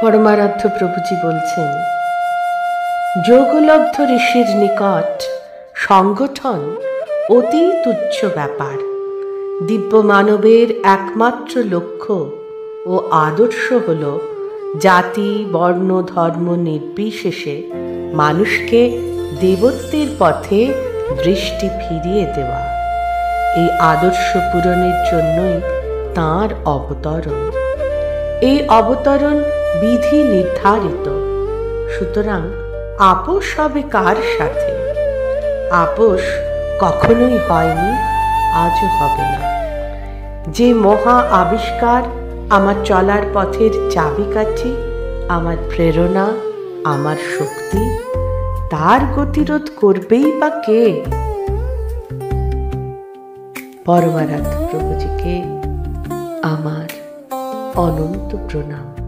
পরমারাধ্য প্রভুজি বলছেন, যোগলব্ধ ঋষির নিকট সংগঠন অতি তুচ্ছ ব্যাপার। দিব্য মানবের একমাত্র লক্ষ্য ও আদর্শ হল জাতি, বর্ণ, ধর্ম নির্বিশেষে মানুষকে দেবত্বের পথে দৃষ্টি ফিরিয়ে দেওয়া। এই আদর্শ পূরণের জন্যই তাঁর অবতরণ। এই অবতরণ বিধি নির্ধারিত। সুতরাং আপোষ হবে কার সাথে? আপোষ কখনোই হয়নি, আজও হবে না। যে মহা আবিষ্কার আমার চলার পথের চাবিকাঠি, আমার প্রেরণা, আমার শক্তি, তার গতিরোধ করবেই বা কে? পরমারাধ্য প্রভুজিকে আমার অনন্ত প্রণাম।